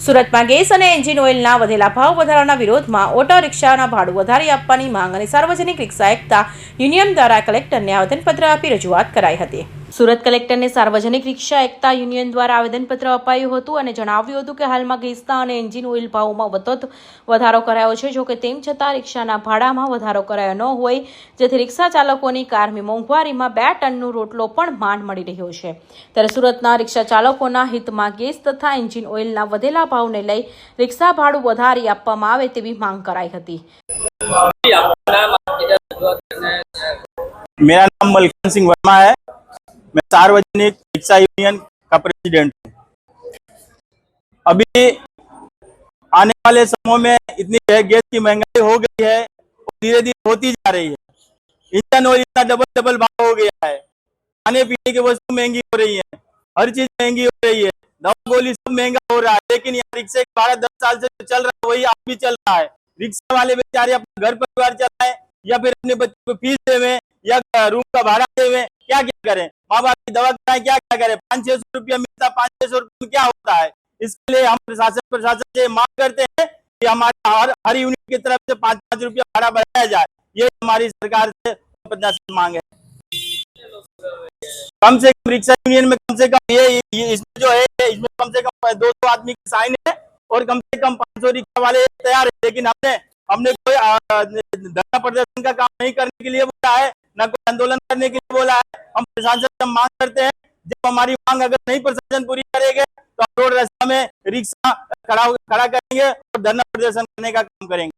સુરતમાં ગેસ અને એન્જિન ઓઇલના વધેલા ભાવ વધારાના વિરોધમાં ઓટો રિક્ષાના ભાડું વધારી આપવાની માંગ અને સાર્વજનિક રિક્ષા એકતા યુનિયન દ્વારા કલેક્ટરને આવેદનપત્ર આપી રજૂઆત કરાઈ હતી. સુરત કલેક્ટરને સાર્વજનિક રિક્ષા એકતા યુનિયન દ્વારા આવેદનપત્ર અપાયું હતું અને જણાવ્યું હતું કે હાલમાં ગેસના અને એન્જિન ઓઇલ ભાવમાં વધારો કરાયો છે. જો કે તેમ છતાં રિક્ષાના ભાડામાં વધારો કરાયો ન હોય, જેથી રિક્ષા ચાલકોની કારની મોંઘવારીમાં 2 ટનનો રોટલો પણ માંડ મળી રહ્યો છે. ત્યારે સુરતના રિક્ષા ચાલકોના હિતમાં ગેસ તથા એન્જિન ઓઇલના વધેલા ભાવને લઈ રિક્ષા ભાડું વધારી આપવામાં આવે તેવી માંગ કરાઈ હતી. मेरा नाम मलकान सिंह वर्मा है। मैं सार्वजनिक रिक्शा यूनियन का प्रेसिडेंट हूँ। अभी आने वाले समय में इतनी गैस की महंगाई हो गई है और धीरे धीरे होती जा रही है। इंजन ऑयल इतना डबल भाव हो गया है। खाने पीने की वस्तु महंगी हो रही है, हर चीज महंगी हो रही है, दवा गोली सब महंगा हो रहा है। लेकिन यहाँ रिक्शे का भाड़ा 10 साल से चल रहा है, वही आज भी चल रहा है। रिक्शा वाले बेचारे अपना घर परिवार चलाए या फिर अपने बच्चों को फीस देवे या रूम का भाड़ा देवे, क्या क्या करें, माँ बाप की दवा कराएं, क्या क्या करें। 500-600 रुपया मिलता, 500-600 रुपये में क्या होता है। इसके लिए हम प्रशासन से मांग करते हैं कि हमारे हर यूनिट की तरफ से 5-5 रुपया भाड़ा बढ़ाया जाए। ये हमारी सरकार से मांग है। कम से कम रिक्शा यूनियन में कम से कम ये इसमें जो है, इसमें कम से कम 200 आदमी की साइन है और कम से कम 500 रिक्शा वाले तैयार है। लेकिन हमने कोई धरना प्रदर्शन का काम नहीं करने के लिए बोला है, न कोई आंदोलन करने के लिए बोला है। हम प्रशासन से मांग करते हैं, जब हमारी मांग अगर नहीं प्रशासन पूरी करेंगे तो हम रोड रास्ता में रिक्शा खड़ा करेंगे और धरना प्रदर्शन करने का काम करेंगे।